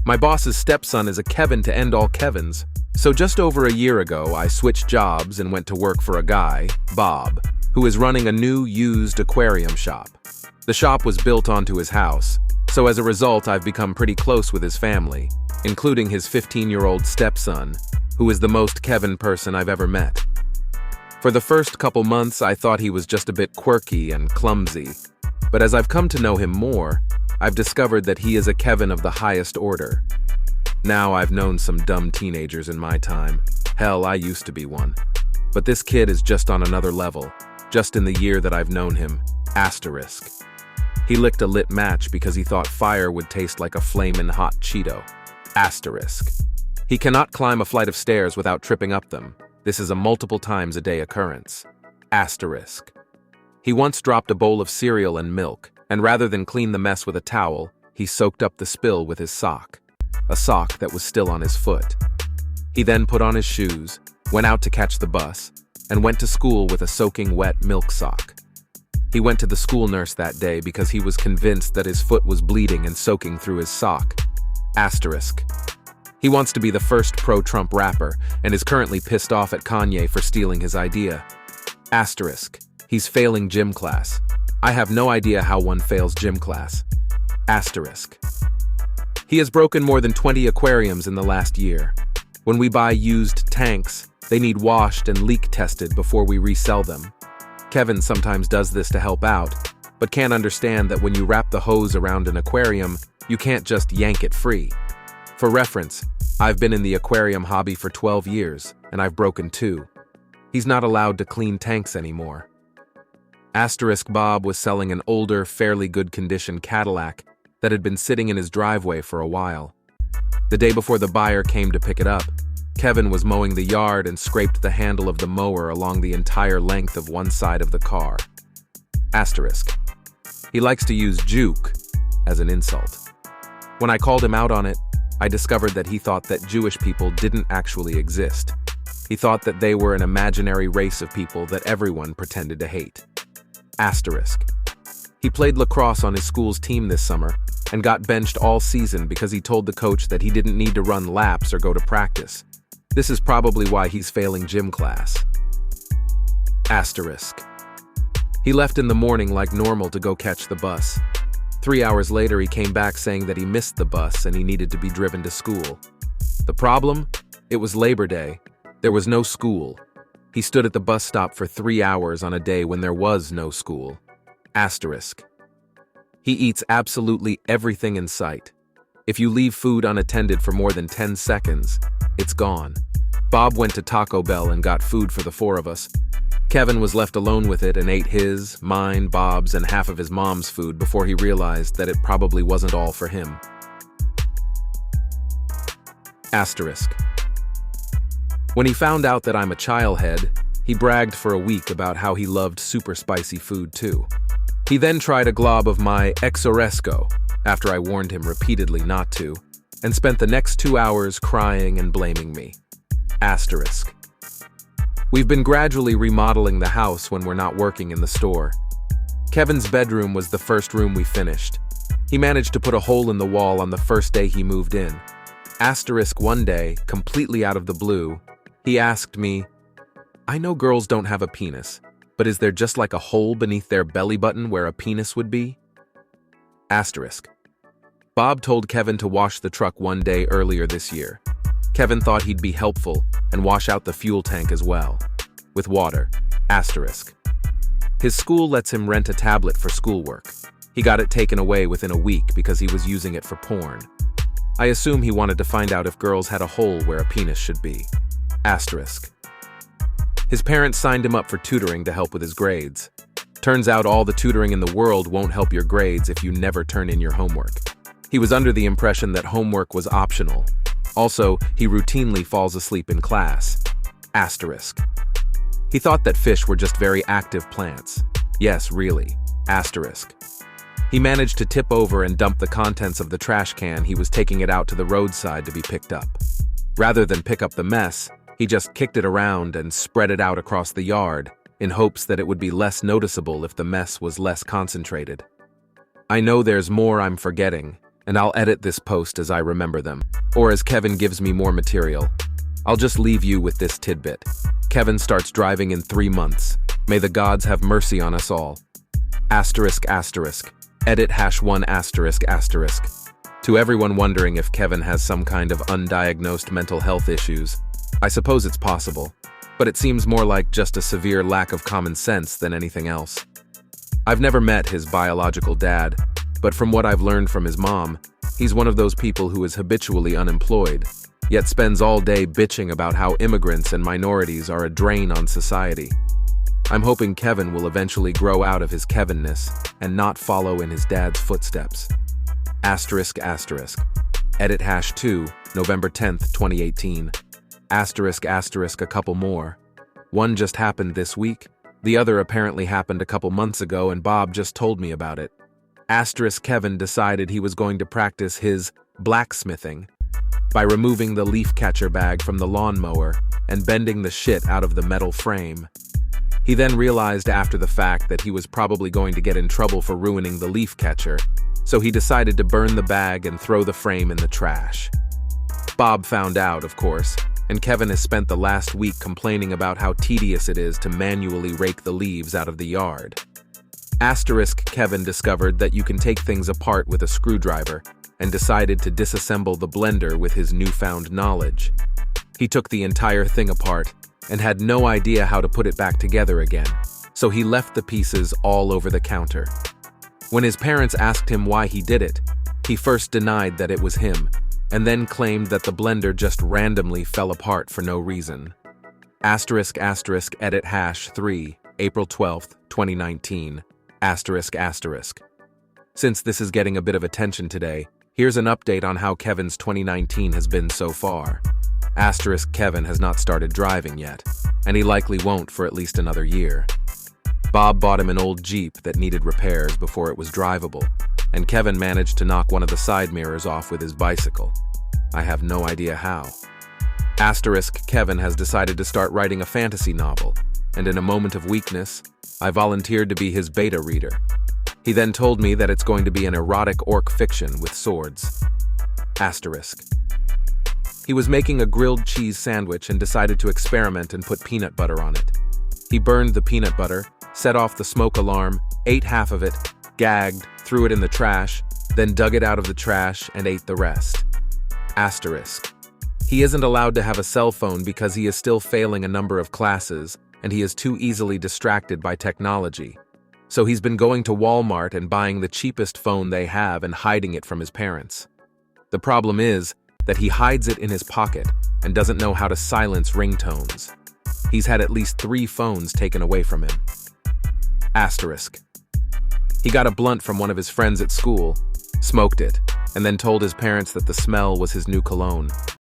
My boss's stepson is a Kevin to end all Kevins. So just over a year ago, I switched jobs and went to work for a guy, Bob, who is running a new used aquarium shop. The shop was built onto his house, so as a result I've become pretty close with his family, including his 15-year-old stepson, who is the most Kevin person I've ever met. For the first couple months I thought he was just a bit quirky and clumsy, but as I've come to know him more, I've discovered that he is a Kevin of the highest order. Now I've known some dumb teenagers in my time. Hell, I used to be one. But this kid is just on another level, just in the year that I've known him. Asterisk. He licked a lit match because he thought fire would taste like a flamin' hot Cheeto. Asterisk. He cannot climb a flight of stairs without tripping up them. This is a multiple times a day occurrence. Asterisk. He once dropped a bowl of cereal and milk, and rather than clean the mess with a towel, he soaked up the spill with his sock. A sock that was still on his foot. He then put on his shoes, went out to catch the bus, and went to school with a soaking wet milk sock. He went to the school nurse that day because he was convinced that his foot was bleeding and soaking through his sock. Asterisk. He wants to be the first pro-Trump rapper and is currently pissed off at Kanye for stealing his idea. Asterisk. He's failing gym class. I have no idea how one fails gym class. Asterisk. He has broken more than 20 aquariums in the last year. When we buy used tanks, they need washed and leak tested before we resell them. Kevin sometimes does this to help out, but can't understand that when you wrap the hose around an aquarium, you can't just yank it free. For reference, I've been in the aquarium hobby for 12 years, and I've broken 2. He's not allowed to clean tanks anymore. Asterisk Bob was selling an older, fairly good condition Cadillac that had been sitting in his driveway for a while. The day before the buyer came to pick it up, Kevin was mowing the yard and scraped the handle of the mower along the entire length of one side of the car. Asterisk. He likes to use juke as an insult. When I called him out on it, I discovered that he thought that Jewish people didn't actually exist. He thought that they were an imaginary race of people that everyone pretended to hate. Asterisk. He played lacrosse on his school's team this summer and got benched all season because he told the coach that he didn't need to run laps or go to practice. This is probably why he's failing gym class. Asterisk. He left in the morning like normal to go catch the bus. 3 hours later, he came back saying that he missed the bus and he needed to be driven to school. The problem? It was Labor Day. There was no school. He stood at the bus stop for 3 hours on a day when there was no school. Asterisk. He eats absolutely everything in sight. If you leave food unattended for more than 10 seconds, it's gone. Bob went to Taco Bell and got food for the 4 of us. Kevin was left alone with it and ate his, mine, Bob's, and half of his mom's food before he realized that it probably wasn't all for him. Asterisk. When he found out that I'm a childhead, he bragged for a week about how he loved super spicy food too. He then tried a glob of my Exoresco, after I warned him repeatedly not to, and spent the next 2 hours crying and blaming me. Asterisk. We've been gradually remodeling the house when we're not working in the store. Kevin's bedroom was the first room we finished. He managed to put a hole in the wall on the first day he moved in. Asterisk one day, completely out of the blue, he asked me, "I know girls don't have a penis, but is there just like a hole beneath their belly button where a penis would be?" Asterisk. Bob told Kevin to wash the truck one day earlier this year. Kevin thought he'd be helpful and wash out the fuel tank as well, with water. Asterisk. His school lets him rent a tablet for schoolwork. He got it taken away within a week because he was using it for porn. I assume he wanted to find out if girls had a hole where a penis should be. Asterisk. His parents signed him up for tutoring to help with his grades. Turns out all the tutoring in the world won't help your grades if you never turn in your homework. He was under the impression that homework was optional. Also, he routinely falls asleep in class. Asterisk. He thought that fish were just very active plants. Yes, really. Asterisk. He managed to tip over and dump the contents of the trash can. He was taking it out to the roadside to be picked up. Rather than pick up the mess, he just kicked it around and spread it out across the yard in hopes that it would be less noticeable if the mess was less concentrated. I know there's more I'm forgetting, and I'll edit this post as I remember them, or as Kevin gives me more material. I'll just leave you with this tidbit. Kevin starts driving in 3 months. May the gods have mercy on us all. Asterisk asterisk. Edit #1 ***. To everyone wondering if Kevin has some kind of undiagnosed mental health issues, I suppose it's possible, but it seems more like just a severe lack of common sense than anything else. I've never met his biological dad, but from what I've learned from his mom, he's one of those people who is habitually unemployed, yet spends all day bitching about how immigrants and minorities are a drain on society. I'm hoping Kevin will eventually grow out of his Kevinness and not follow in his dad's footsteps. Asterisk asterisk. Edit #2, November 10th, 2018. Asterisk asterisk a couple more. One just happened this week. The other apparently happened a couple months ago and Bob just told me about it. Asterisk Kevin decided he was going to practice his blacksmithing by removing the leaf catcher bag from the lawnmower and bending the shit out of the metal frame. He then realized after the fact that he was probably going to get in trouble for ruining the leaf catcher, so he decided to burn the bag and throw the frame in the trash. Bob found out, of course, and Kevin has spent the last week complaining about how tedious it is to manually rake the leaves out of the yard. Asterisk Kevin discovered that you can take things apart with a screwdriver and decided to disassemble the blender with his newfound knowledge. He took the entire thing apart and had no idea how to put it back together again, so he left the pieces all over the counter. When his parents asked him why he did it, he first denied that it was him, and then claimed that the blender just randomly fell apart for no reason. Asterisk asterisk edit #3, April 12th, 2019. Asterisk asterisk. Since this is getting a bit of attention today, here's an update on how Kevin's 2019 has been so far. Asterisk Kevin has not started driving yet, and he likely won't for at least another year. Bob bought him an old Jeep that needed repairs before it was drivable, and Kevin managed to knock one of the side mirrors off with his bicycle. I have no idea how. Asterisk Kevin has decided to start writing a fantasy novel, and in a moment of weakness, I volunteered to be his beta reader. He then told me that it's going to be an erotic orc fiction with swords. Asterisk. He was making a grilled cheese sandwich and decided to experiment and put peanut butter on it. He burned the peanut butter, set off the smoke alarm, ate half of it, gagged, threw it in the trash, then dug it out of the trash and ate the rest. Asterisk. He isn't allowed to have a cell phone because he is still failing a number of classes and he is too easily distracted by technology. So he's been going to Walmart and buying the cheapest phone they have and hiding it from his parents. The problem is that he hides it in his pocket and doesn't know how to silence ringtones. He's had at least 3 phones taken away from him. Asterisk. He got a blunt from one of his friends at school, smoked it, and then told his parents that the smell was his new cologne.